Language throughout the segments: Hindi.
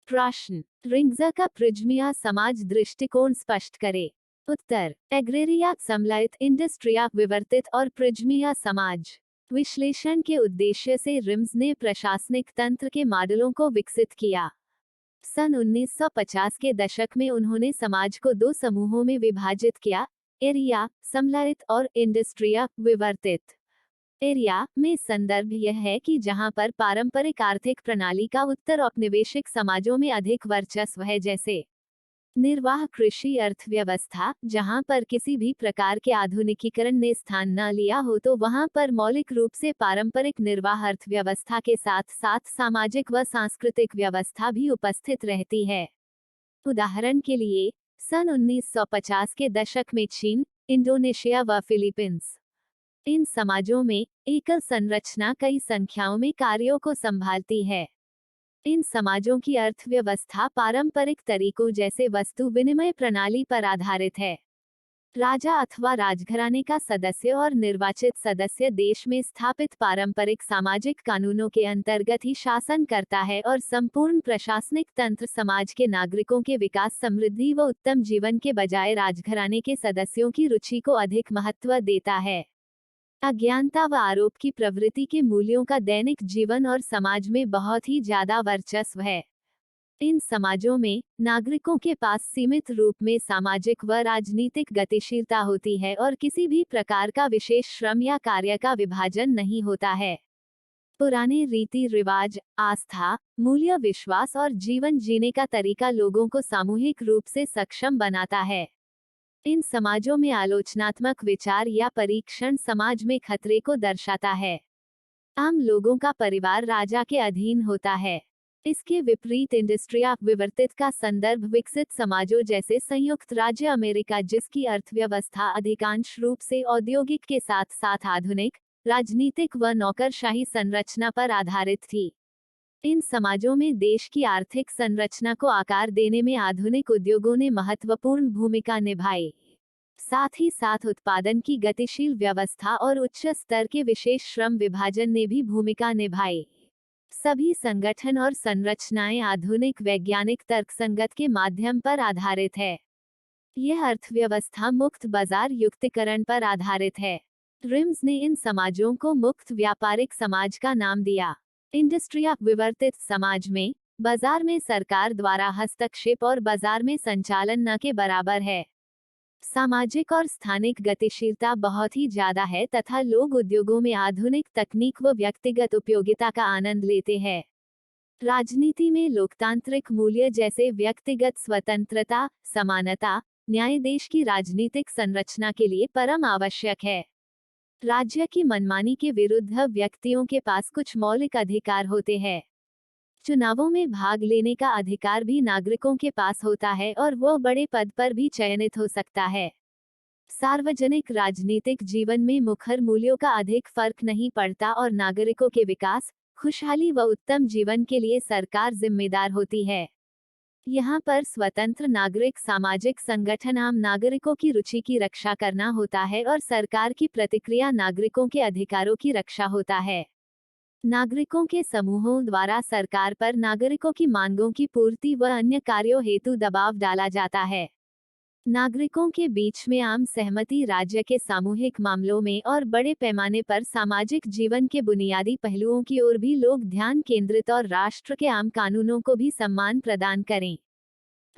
प्रश्न, रिंग्जा का प्रिज्मिया समाज दृष्टिकोण स्पष्ट करे। उत्तर, एग्रेरिया, सम्मिलित, इंडस्ट्रिया, विवर्तित और प्रिज्मिया समाज विश्लेषण के उद्देश्य से रिम्स ने प्रशासनिक तंत्र के मॉडलों को विकसित किया। सन 1950 के दशक में उन्होंने समाज को दो समूहों में विभाजित किया, एरिया, सम्मिलित और इंडस्ट्रिया, विवर्तित। एरिया में संदर्भ यह है कि जहां पर पारंपरिक आर्थिक प्रणाली का उत्तर औपनिवेशिक समाजों में अधिक वर्चस्व है, जैसे निर्वाह कृषि अर्थव्यवस्था, जहां पर किसी भी प्रकार के आधुनिकीकरण ने स्थान न लिया हो, तो वहां पर मौलिक रूप से पारंपरिक निर्वाह अर्थव्यवस्था के साथ साथ सामाजिक व सांस्कृतिक व्यवस्था भी उपस्थित रहती है। उदाहरण के लिए, सन 1950 के दशक में चीन, इंडोनेशिया व फिलीपींस, इन समाजों में एकल संरचना कई संख्याओं में कार्यों को संभालती है। इन समाजों की अर्थव्यवस्था पारंपरिक तरीकों जैसे वस्तु विनिमय प्रणाली पर आधारित है। राजा अथवा राजघराने का सदस्य और निर्वाचित सदस्य देश में स्थापित पारंपरिक सामाजिक कानूनों के अंतर्गत ही शासन करता है और संपूर्ण प्रशासनिक तंत्र समाज के नागरिकों के विकास, समृद्धि व उत्तम जीवन के बजाय राजघराने के सदस्यों की रुचि को अधिक महत्व देता है। अज्ञानता व आरोप की प्रवृत्ति के मूल्यों का दैनिक जीवन और समाज में बहुत ही ज्यादा वर्चस्व है। इन समाजों में नागरिकों के पास सीमित रूप में सामाजिक व राजनीतिक गतिशीलता होती है और किसी भी प्रकार का विशेष श्रम या कार्य का विभाजन नहीं होता है। पुराने रीति रिवाज, आस्था, मूल्य, विश्वास और जीवन जीने का तरीका लोगों को सामूहिक रूप से सक्षम बनाता है। इन समाजों में आलोचनात्मक विचार या परीक्षण समाज में खतरे को दर्शाता है। आम लोगों का परिवार राजा के अधीन होता है। इसके विपरीत इंडस्ट्रिया, विवर्तित का संदर्भ विकसित समाजों जैसे संयुक्त राज्य अमेरिका, जिसकी अर्थव्यवस्था अधिकांश रूप से औद्योगिक के साथ साथ आधुनिक राजनीतिक व नौकरशाही संरचना पर आधारित थी। इन समाजों में देश की आर्थिक संरचना को आकार देने में आधुनिक उद्योगों ने महत्वपूर्ण भूमिका निभाई। साथ ही साथ उत्पादन की गतिशील व्यवस्था और उच्च स्तर के विशेष श्रम विभाजन ने भी भूमिका निभाई। सभी संगठन और संरचनाएं आधुनिक वैज्ञानिक तर्कसंगत के माध्यम पर आधारित है। यह अर्थव्यवस्था मुक्त बाजार युक्तिकरण पर आधारित है। रिम्स ने इन समाजों को मुक्त व्यापारिक समाज का नाम दिया। इंडस्ट्रिया, विवर्तित समाज में बाजार में सरकार द्वारा हस्तक्षेप और बाजार में संचालन न के बराबर है। सामाजिक और स्थानिक गतिशीलता बहुत ही ज्यादा है तथा लोग उद्योगों में आधुनिक तकनीक व व्यक्तिगत उपयोगिता का आनंद लेते हैं। राजनीति में लोकतांत्रिक मूल्य जैसे व्यक्तिगत स्वतंत्रता, समानता, न्याय देश की राजनीतिक संरचना के लिए परम आवश्यक है। राज्य की मनमानी के विरुद्ध व्यक्तियों के पास कुछ मौलिक अधिकार होते हैं। चुनावों में भाग लेने का अधिकार भी नागरिकों के पास होता है और वो बड़े पद पर भी चयनित हो सकता है। सार्वजनिक राजनीतिक जीवन में मुखर मूल्यों का अधिक फर्क नहीं पड़ता और नागरिकों के विकास, खुशहाली व उत्तम जीवन के लिए सरकार जिम्मेदार होती है। यहाँ पर स्वतंत्र नागरिक सामाजिक संगठन आम नागरिकों की रुचि की रक्षा करना होता है और सरकार की प्रतिक्रिया नागरिकों के अधिकारों की रक्षा होता है। नागरिकों के समूहों द्वारा सरकार पर नागरिकों की मांगों की पूर्ति व अन्य कार्यों हेतु दबाव डाला जाता है। नागरिकों के बीच में आम सहमति राज्य के सामूहिक मामलों में और बड़े पैमाने पर सामाजिक जीवन के बुनियादी पहलुओं की ओर भी लोग ध्यान केंद्रित और राष्ट्र के आम कानूनों को भी सम्मान प्रदान करें।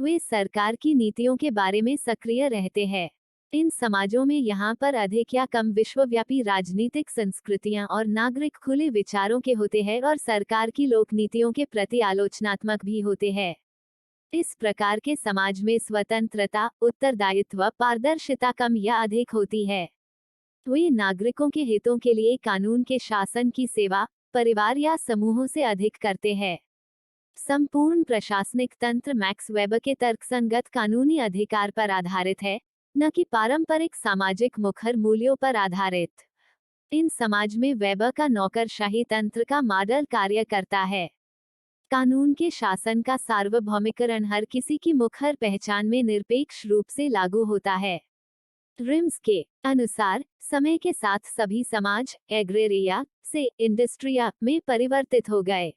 वे सरकार की नीतियों के बारे में सक्रिय रहते हैं। इन समाजों में यहाँ पर अधिक या कम विश्वव्यापी राजनीतिक संस्कृतियाँ और नागरिक खुले विचारों के होते हैं और सरकार की लोक नीतियों के प्रति आलोचनात्मक भी होते हैं। इस प्रकार के समाज में स्वतंत्रता, उत्तरदायित्व, पारदर्शिता कम या अधिक होती है। वे नागरिकों के हितों के लिए कानून के शासन की सेवा परिवार या समूहों से अधिक करते हैं। संपूर्ण प्रशासनिक तंत्र मैक्स वेबर के तर्कसंगत कानूनी अधिकार पर आधारित है, न कि पारंपरिक सामाजिक मुखर मूल्यों पर आधारित। इन समाज में वेबर का नौकरशाही तंत्र का मॉडल कार्य करता है। कानून के शासन का सार्वभौमिकरण हर किसी की मुखर पहचान में निरपेक्ष रूप से लागू होता है। रिम्स के अनुसार समय के साथ सभी समाज एग्रेरिया से इंडस्ट्रिया में परिवर्तित हो गए।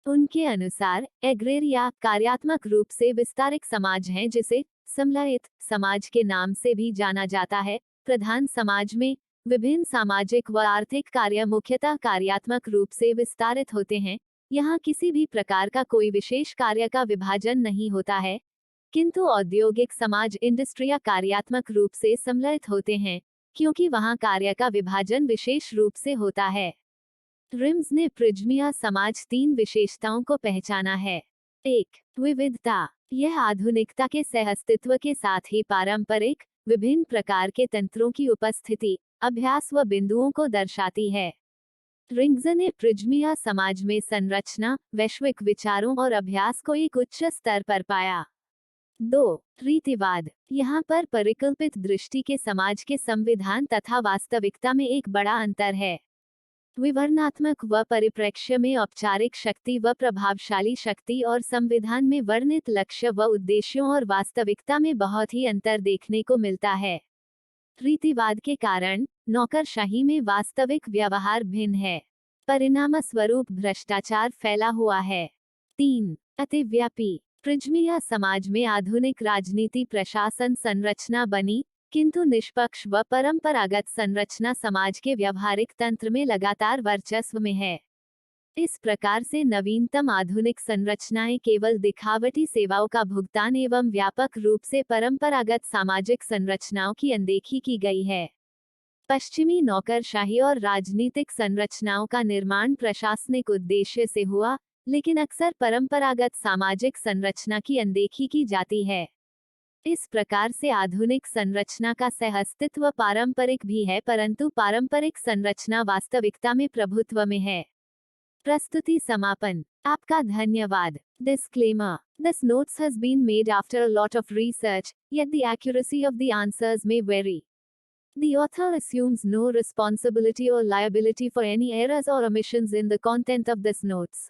उनके अनुसार एग्रेरिया कार्यात्मक रूप से विस्तारित समाज हैं, जिसे सम्मिलित समाज के नाम से भी जाना जाता है। प्रधान समाज में विभिन्न सामाजिक व आर्थिक कार्य मुख्यतः कार्यात्मक रूप से विस्तारित होते हैं। यहाँ किसी भी प्रकार का कोई विशेष कार्य का विभाजन नहीं होता है, किंतु औद्योगिक समाज इंडस्ट्रिया कार्यात्मक रूप से सम्मिलित होते हैं, क्योंकि वहाँ कार्य का विभाजन विशेष रूप से होता है। रिम्स ने प्रिज्मिया समाज 3 विशेषताओं को पहचाना है। 1. विविधता। यह आधुनिकता के सहअस्तित्व के साथ ही पारंपरिक विभिन्न प्रकार के तंत्रों की उपस्थिति, अभ्यास व बिंदुओं को दर्शाती है। रिंग्स ने प्रिज्मिया समाज में संरचना, वैश्विक विचारों और अभ्यास को एक उच्च स्तर पर पाया। 2. रीतिवाद। यहाँ पर परिकल्पित दृष्टि के समाज के संविधान तथा वास्तविकता में एक बड़ा अंतर है। विवरणात्मक व परिप्रेक्ष्य में औपचारिक शक्ति व प्रभावशाली शक्ति और संविधान में वर्णित लक्ष्य व उद्देश्यों और वास्तविकता में बहुत ही अंतर देखने को मिलता है। रीतिवाद के कारण नौकरशाही में वास्तविक व्यवहार भिन्न है। परिणामस्वरूप भ्रष्टाचार फैला हुआ है। 3. अतिव्यापी। प्रिज्मिया समाज में आधुनिक राजनीति प्रशासन संरचना बनी, किंतु निष्पक्ष व परंपरागत संरचना समाज के व्यवहारिक तंत्र में लगातार वर्चस्व में है। इस प्रकार से नवीनतम आधुनिक संरचनाएं केवल दिखावटी सेवाओं का भुगतान एवं व्यापक रूप से परंपरागत सामाजिक संरचनाओं की अनदेखी की गई है। पश्चिमी नौकरशाही और राजनीतिक संरचनाओं का निर्माण प्रशासनिक उद्देश्य से हुआ, लेकिन अक्सर परंपरागत सामाजिक संरचना की अनदेखी की जाती है। इस प्रकार से आधुनिक संरचना का सहअस्तित्व पारंपरिक भी है, परंतु पारंपरिक संरचना वास्तविकता में प्रभुत्व में है। प्रस्तुति समापन। आपका धन्यवाद। Disclaimer. This notes has been made after a lot of research, yet the accuracy of the answers may vary. The author assumes no responsibility or liability for any errors or omissions in the content of this notes.